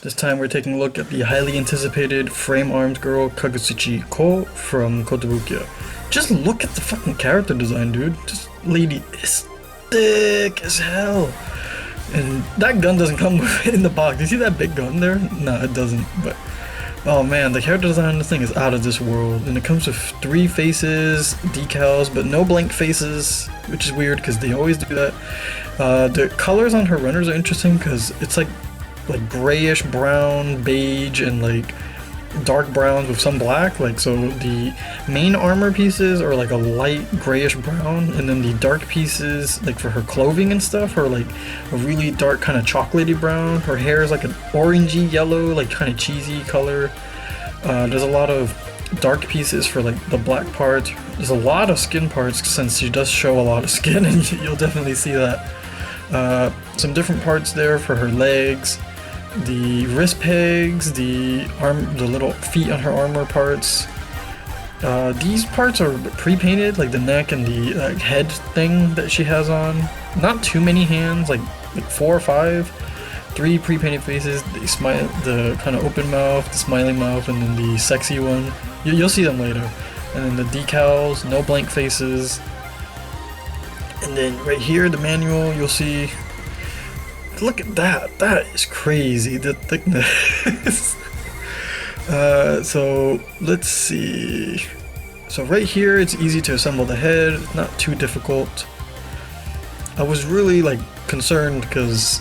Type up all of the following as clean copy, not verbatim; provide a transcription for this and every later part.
This time we're taking a look at the highly anticipated frame arms girl Kagutsuchi Kou from Kotobukiya. Just look at the fucking character design, dude. This lady is thick as hell. And that gun doesn't come in the box. You see that big gun there? No, it doesn't. But oh man, the character design on this thing is out of this world. And it comes with 3 faces, decals, but no blank faces, which is weird because they always do that. The colors on her runners are interesting because it's like grayish brown, beige, and like dark browns with some black. Like, so the main armor pieces are like a light grayish brown, and then the dark pieces, like for her clothing and stuff, are like a really dark kind of chocolatey brown. Her hair is like an orangey yellow, like kind of cheesy color. There's a lot of dark pieces for like the black part. There's a lot of skin parts since she does show a lot of skin, and you'll definitely see that. Some different parts there for her legs, the wrist pegs, the little feet on her armor parts. These parts are pre-painted, like the neck and the head thing that she has on. Not too many hands, like 4 or 5. 3 pre-painted faces, the kind of open mouth, the smiling mouth, and then the sexy one. You'll see them later. And then the decals, no blank faces. And then right here, the manual, you'll see. Look at that. That is crazy, the thickness. So let's see. So right here, it's easy to assemble the head. It's not too difficult. I was really like concerned because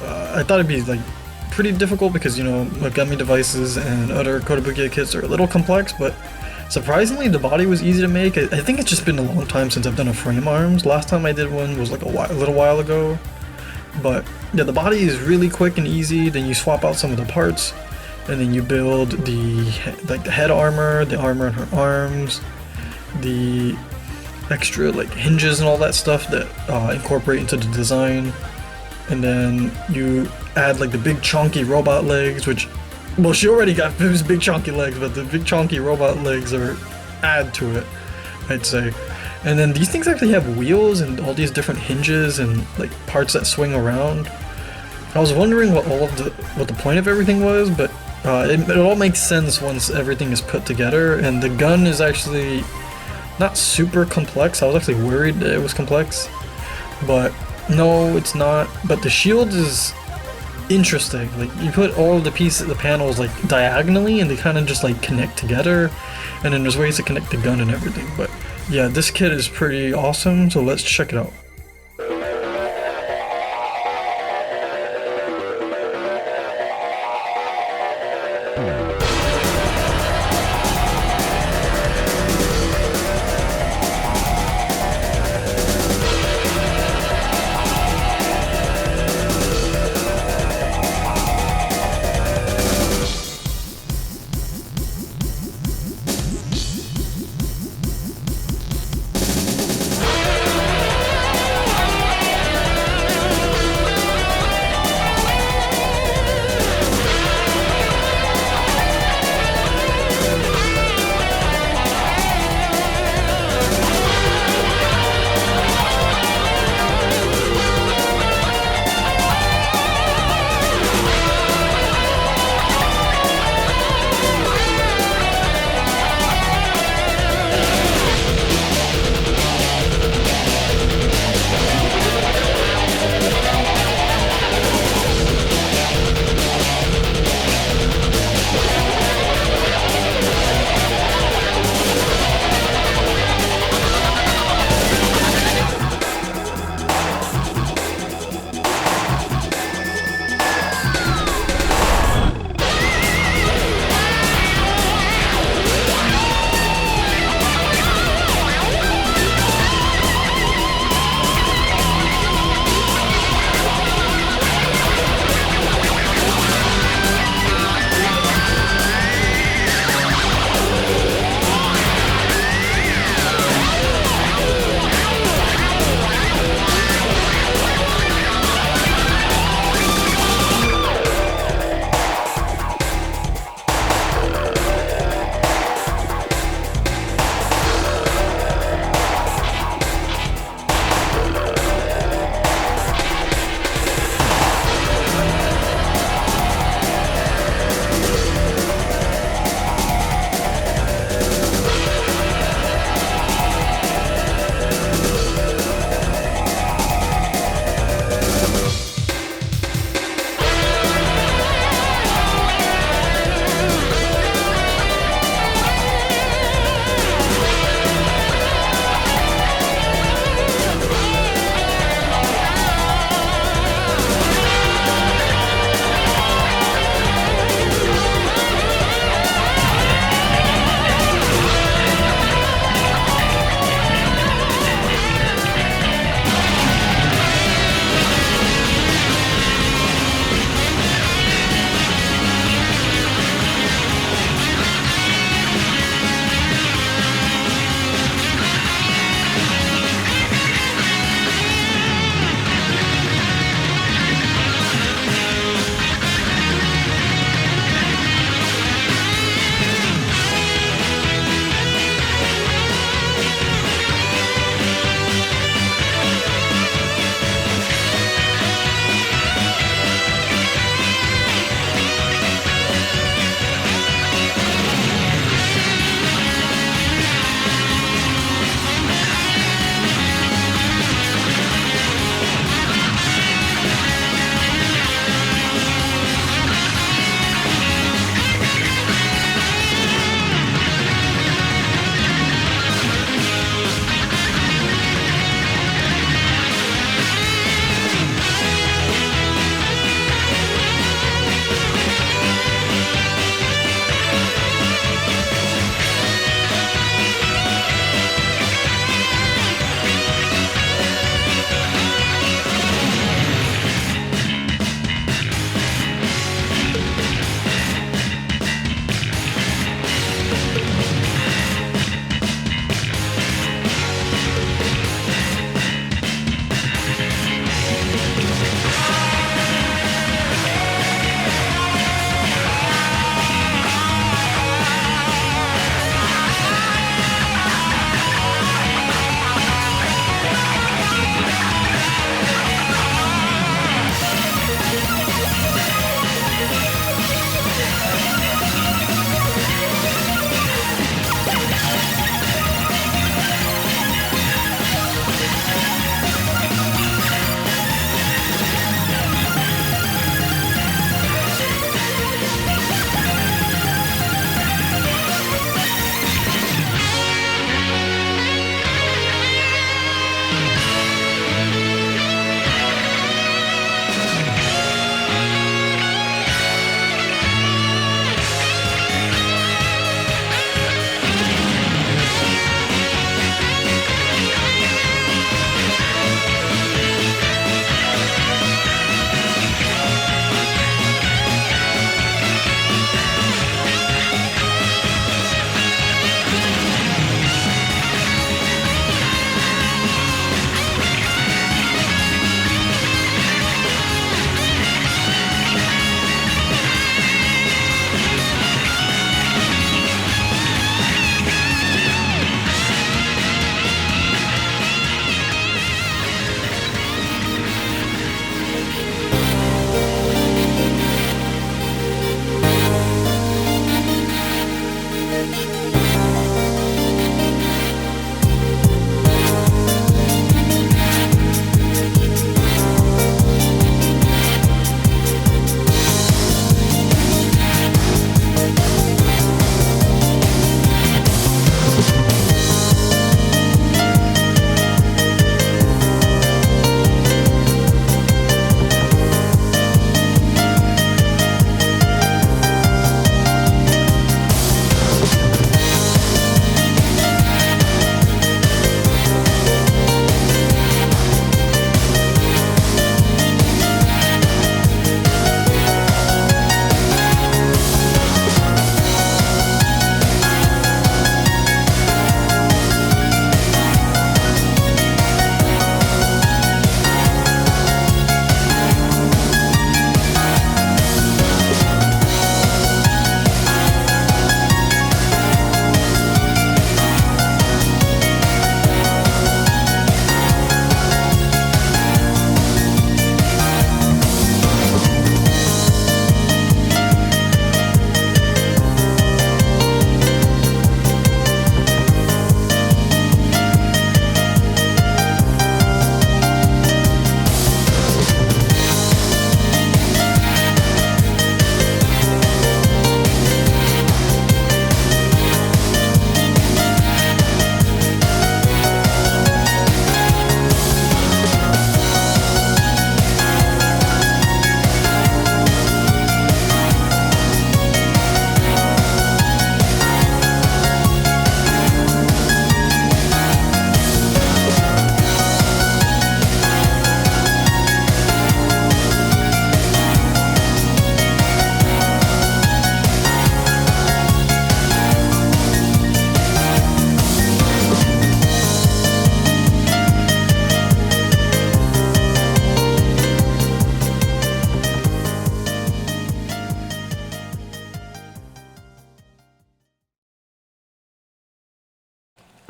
I thought it'd be like pretty difficult because, you know, Megami devices and other Kotobukiya kits are a little complex, but surprisingly the body was easy to make. I think it's just been a long time since I've done a frame arms. Last time I did one was like a little while ago. But yeah, the body is really quick and easy. Then you swap out some of the parts, and then you build the head armor, the armor on her arms, the extra like hinges and all that stuff that incorporate into the design. And then you add like the big chunky robot legs, which, well, she already got those big chunky legs, but the big chunky robot legs are add to it, I'd say. And then these things actually have wheels and all these different hinges and like parts that swing around. I was wondering what the point of everything was, but it all makes sense once everything is put together. And the gun is actually not super complex. I was actually worried that it was complex, but no, it's not. But the shield is interesting. Like, you put all of the pieces, the panels, like diagonally, and they kind of just like connect together. And then there's ways to connect the gun and everything. But yeah, this kit is pretty awesome, so let's check it out.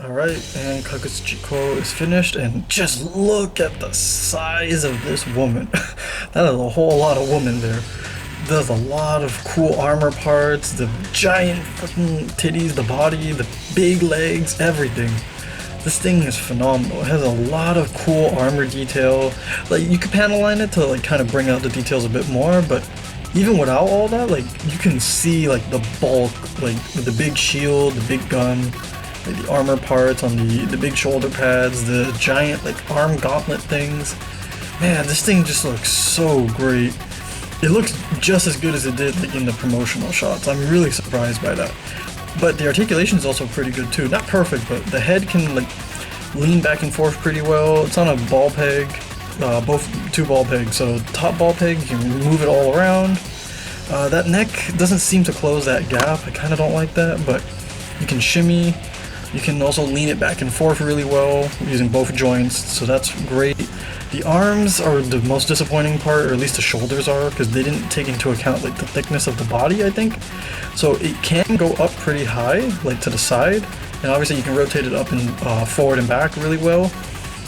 Alright, and Kagutsuchi Kou is finished, and just look at the size of this woman. That is a whole lot of woman there. There's a lot of cool armor parts, the giant fucking titties, the body, the big legs, everything. This thing is phenomenal. It has a lot of cool armor detail. Like, you could panel line it to like kind of bring out the details a bit more, but even without all that, like, you can see like the bulk, like with the big shield, the big gun, like the armor parts on the big shoulder pads, the giant like arm gauntlet things. Man, this thing just looks so great. It looks just as good as it did like in the promotional shots. I'm really surprised by that. But the articulation is also pretty good too. Not perfect, but the head can like lean back and forth pretty well. It's on a ball peg, two ball pegs. So top ball peg, you can move it all around. That neck doesn't seem to close that gap. I kind of don't like that, but you can shimmy. You can also lean it back and forth really well using both joints, so that's great. The arms are the most disappointing part, or at least the shoulders are, because they didn't take into account like the thickness of the body, I think. So it can go up pretty high, like to the side, and obviously you can rotate it up and forward and back really well.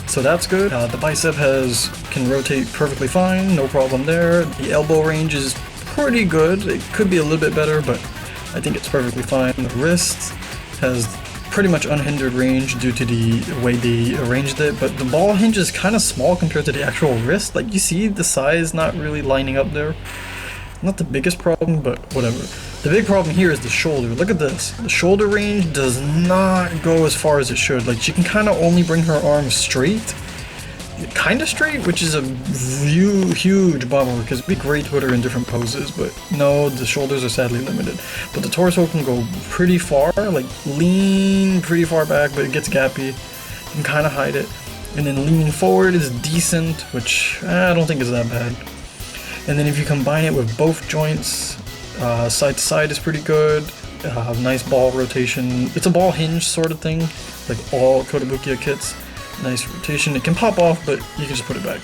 So that's good. The bicep can rotate perfectly fine, no problem there. The elbow range is pretty good. It could be a little bit better, but I think it's perfectly fine. The wrist has pretty much unhindered range due to the way they arranged it, but the ball hinge is kind of small compared to the actual wrist. Like, you see the size not really lining up there. Not the biggest problem, but whatever. The big problem here is the shoulder. Look at this. The shoulder range does not go as far as it should. Like, she can kind of only bring her arms straight. Kind of straight, which is a huge bummer, because it'd be great to put her in different poses, but no, the shoulders are sadly limited. But the torso can go pretty far, like lean pretty far back, but it gets gappy. You can kind of hide it. And then leaning forward is decent, which I don't think is that bad. And then if you combine it with both joints, side to side is pretty good. Nice ball rotation. It's a ball hinge sort of thing, like all Kotobukiya kits. Nice rotation. It can pop off, but you can just put it back.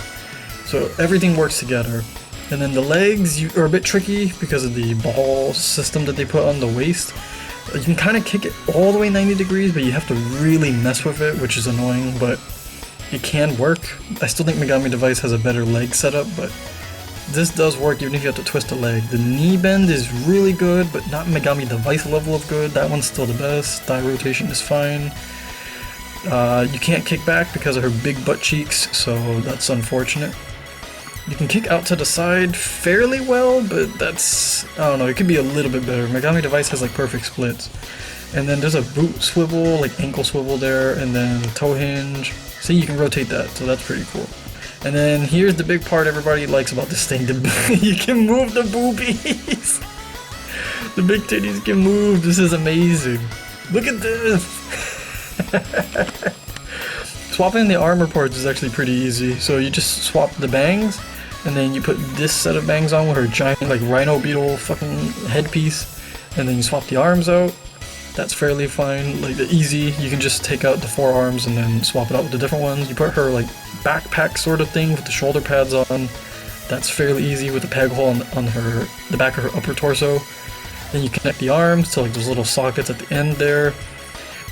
So everything works together. And then the legs are a bit tricky because of the ball system that they put on the waist. You can kind of kick it all the way 90 degrees, but you have to really mess with it, which is annoying, but it can work. I still think Megami Device has a better leg setup, but this does work even if you have to twist the leg. The knee bend is really good, but not Megami Device level of good. That one's still the best. Thigh rotation is fine. You can't kick back because of her big butt cheeks, so that's unfortunate. You can kick out to the side fairly well, but that's, I don't know, it could be a little bit better. Megami Device has like perfect splits. And then there's a boot swivel, like ankle swivel there, and then toe hinge. So you can rotate that, so that's pretty cool. And then here's the big part everybody likes about this thing. You can move the boobies! The big titties can move, this is amazing. Look at this! Swapping the armor parts is actually pretty easy. So you just swap the bangs, and then you put this set of bangs on with her giant like rhino beetle fucking headpiece, and then you swap the arms out. That's fairly fine, like easy. You can just take out the forearms and then swap it out with the different ones. You put her like backpack sort of thing with the shoulder pads on. That's fairly easy with the peg hole on the back of her upper torso. Then you connect the arms to like those little sockets at the end there.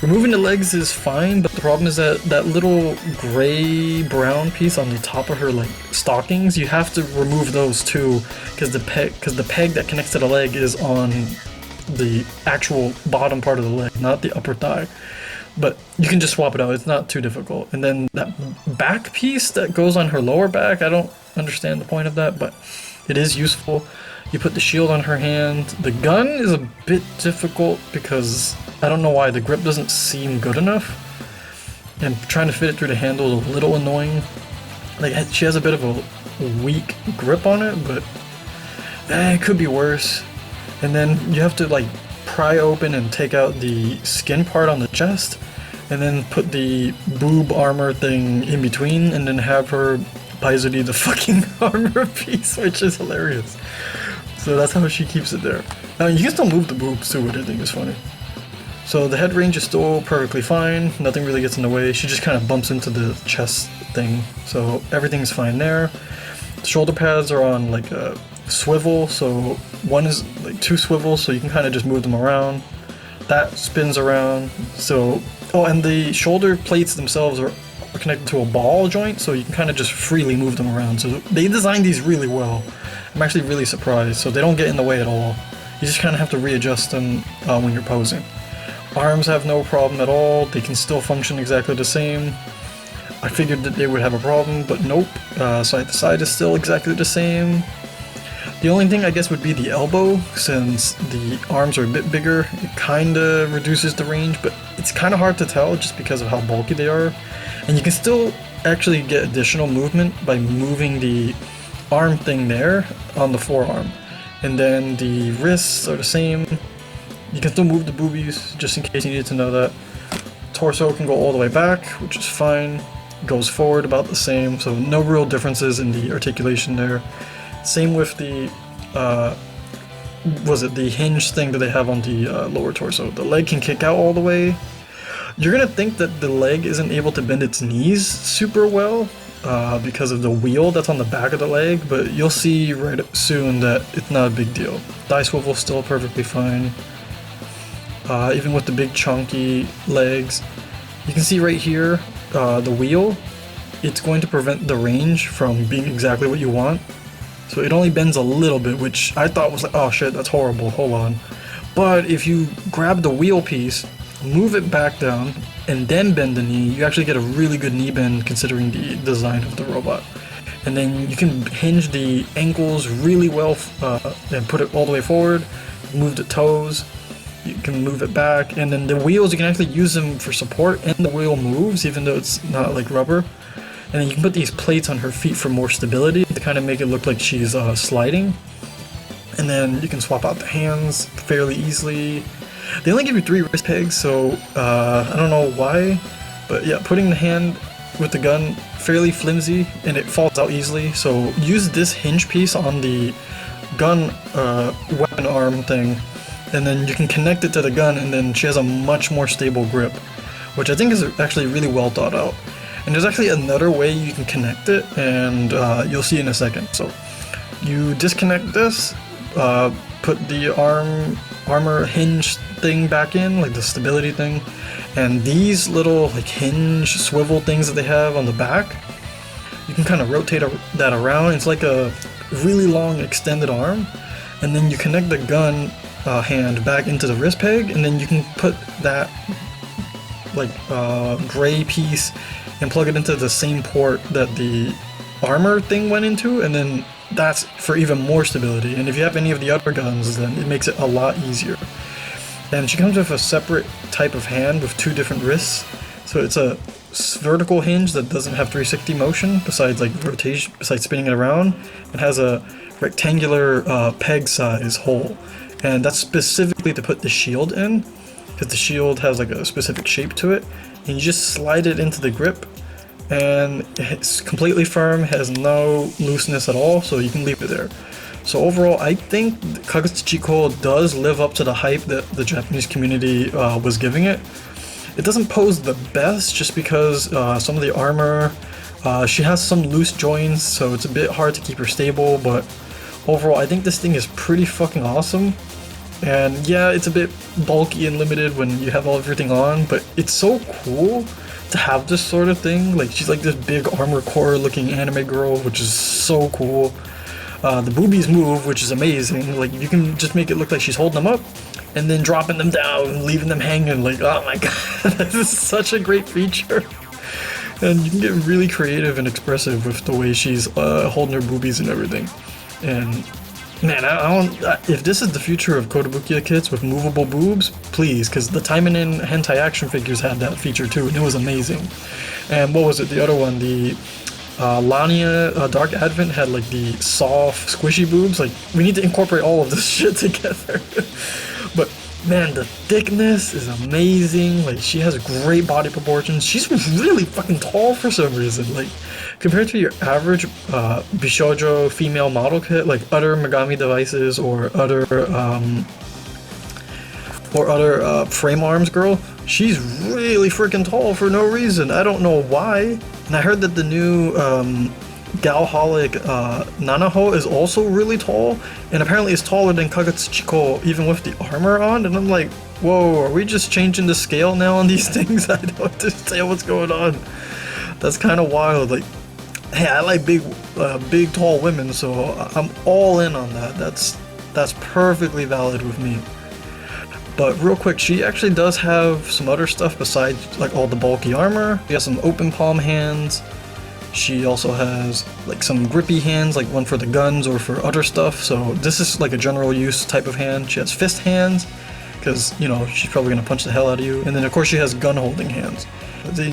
Removing the legs is fine, but the problem is that that little gray-brown piece on the top of her like stockings, you have to remove those too, because the peg that connects to the leg is on the actual bottom part of the leg, not the upper thigh. But you can just swap it out, it's not too difficult. And then that back piece that goes on her lower back, I don't understand the point of that, but it is useful. You put the shield on her hand. The gun is a bit difficult because I don't know why the grip doesn't seem good enough. And trying to fit it through the handle is a little annoying. Like, she has a bit of a weak grip on it, but it could be worse. And then you have to like pry open and take out the skin part on the chest, and then put the boob armor thing in between, and then have her paizuri the fucking armor piece, which is hilarious. So that's how she keeps it there. Now you can still move the boobs too, which I think is funny. So the head range is still perfectly fine, nothing really gets in the way. She just kind of bumps into the chest thing, so everything's fine there. The shoulder pads are on like a swivel, so one is like two swivels, so you can kind of just move them around. That spins around, so Oh, and the shoulder plates themselves are connected to a ball joint, so you can kind of just freely move them around. So they designed these really well. I'm actually really surprised. So they don't get in the way at all. You just kind of have to readjust them when you're posing. Arms have no problem at all. They can still function exactly the same. I figured that they would have a problem, but nope. Side to side is still exactly the same. The only thing I guess would be the elbow, since the arms are a bit bigger. It kind of reduces the range, but it's kind of hard to tell just because of how bulky they are. And you can still actually get additional movement by moving the arm thing there on the forearm. And then the wrists are the same. You can still move the boobies, just in case you needed to know that. Torso can go all the way back, which is fine. Goes forward about the same, so no real differences in the articulation there. Same with the, the hinge thing that they have on the lower torso. The leg can kick out all the way. You're gonna think that the leg isn't able to bend its knees super well because of the wheel that's on the back of the leg, but you'll see right soon that it's not a big deal. Thigh swivel still perfectly fine. Even with the big chunky legs. You can see right here, the wheel, it's going to prevent the range from being exactly what you want. So it only bends a little bit, which I thought was like, oh shit, that's horrible, hold on. But if you grab the wheel piece, move it back down, and then bend the knee, you actually get a really good knee bend considering the design of the robot. And then you can hinge the ankles really well and put it all the way forward, move the toes, you can move it back, and then the wheels, you can actually use them for support, and the wheel moves even though it's not like rubber. And then you can put these plates on her feet for more stability to kind of make it look like she's sliding. And then you can swap out the hands fairly easily. They only give you 3 wrist pegs, so I don't know why, but yeah, putting the hand with the gun fairly flimsy and it falls out easily. So use this hinge piece on the gun weapon arm thing, and then you can connect it to the gun, and then she has a much more stable grip, which I think is actually really well thought out. And there's actually another way you can connect it, and you'll see in a second. So you disconnect this, put the armor hinge thing back in, like the stability thing, and these little like hinge swivel things that they have on the back, you can kind of rotate that around. It's like a really long extended arm, and then you connect the gun hand back into the wrist peg, and then you can put that like gray piece and plug it into the same port that the armor thing went into, and then that's for even more stability. And if you have any of the other guns, then it makes it a lot easier. And she comes with a separate type of hand with 2 different wrists, so it's a vertical hinge that doesn't have 360 motion besides like rotation, besides spinning it around. It has a rectangular peg size hole, and that's specifically to put the shield in, because the shield has like a specific shape to it, and you just slide it into the grip, and it's completely firm, has no looseness at all, so you can leave it there. So overall, I think Kagutsuchi Kou does live up to the hype that the Japanese community was giving it. It doesn't pose the best just because some of the armor, she has some loose joints, so it's a bit hard to keep her stable, but overall I think this thing is pretty fucking awesome. And yeah, it's a bit bulky and limited when you have everything on, but it's so cool to have this sort of thing. Like, she's like this big armor core looking anime girl, which is so cool. The boobies move, which is amazing. Like, you can just make it look like she's holding them up and then dropping them down and leaving them hanging. Like, oh my god, this is such a great feature. And you can get really creative and expressive with the way she's holding her boobies and everything. And man, if this is the future of Kotobukiya kits with movable boobs, please, because the Taimanin hentai action figures had that feature too, and it was amazing. And what was it, the other one, the Lania Dark Advent had like the soft, squishy boobs. Like, we need to incorporate all of this shit together. But man, the thickness is amazing. Like, she has great body proportions. She's really fucking tall for some reason. Like, compared to your average Bishoujo female model kit, like other Megami devices or other frame arms girl, she's really freaking tall for no reason. I don't know why. And I heard that the new Galholic Nanaho is also really tall, and apparently is taller than Kagutsuchi Kou even with the armor on, and I'm like, whoa, are we just changing the scale now on these things? I don't understand what's going on. That's kind of wild. Like, hey, I like big tall women, so I'm all in on that. That's perfectly valid with me. But real quick, she actually does have some other stuff besides like all the bulky armor. She has some open palm hands. She also has like some grippy hands, like one for the guns or for other stuff. So this is like a general use type of hand. She has fist hands, because, you know, she's probably gonna punch the hell out of you. And then of course she has gun holding hands.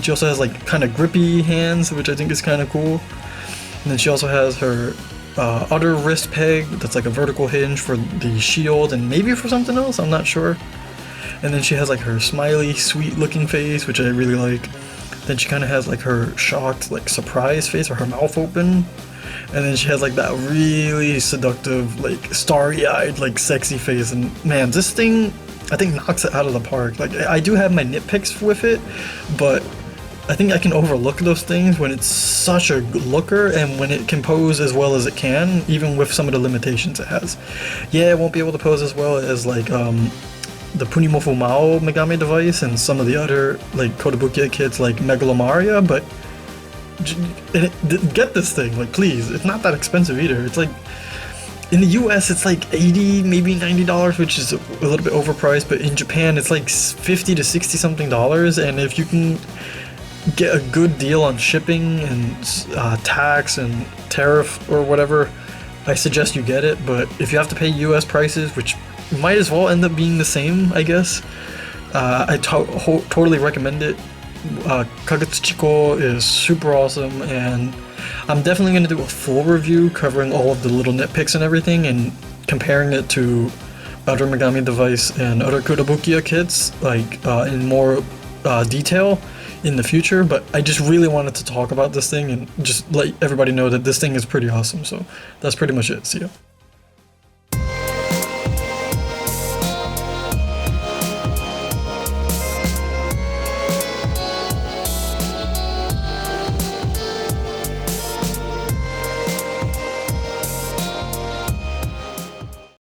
She also has like kind of grippy hands, which I think is kind of cool. And then she also has her other wrist peg that's like a vertical hinge for the shield and maybe for something else, I'm not sure. And then she has like her smiley, sweet looking face, which I really like. Then she kind of has like her shocked, like surprise face, or her mouth open. And then she has like that really seductive, like starry-eyed, like sexy face. And man, this thing, I think, knocks it out of the park. Like, I do have my nitpicks with it, but I think I can overlook those things when it's such a looker and when it can pose as well as it can, even with some of the limitations it has. Yeah, it won't be able to pose as well as like the Punimofu Mao Megami device and some of the other like Kotobukiya kits like Megalomaria, but get this thing, like, please. It's not that expensive either. It's like, in the US it's like $80, maybe $90, which is a little bit overpriced, but in Japan it's like $50 to $60 something, and if you can get a good deal on shipping and tax and tariff or whatever, I suggest you get it. But if you have to pay US prices, which might as well end up being the same, I guess, I totally recommend it. Kagutsuchi Kou is super awesome, and I'm definitely going to do a full review covering all of the little nitpicks and everything and comparing it to other Megami device and other Kotobukiya kits, like in more detail in the future. But I just really wanted to talk about this thing and just let everybody know that this thing is pretty awesome. So that's pretty much it. See ya.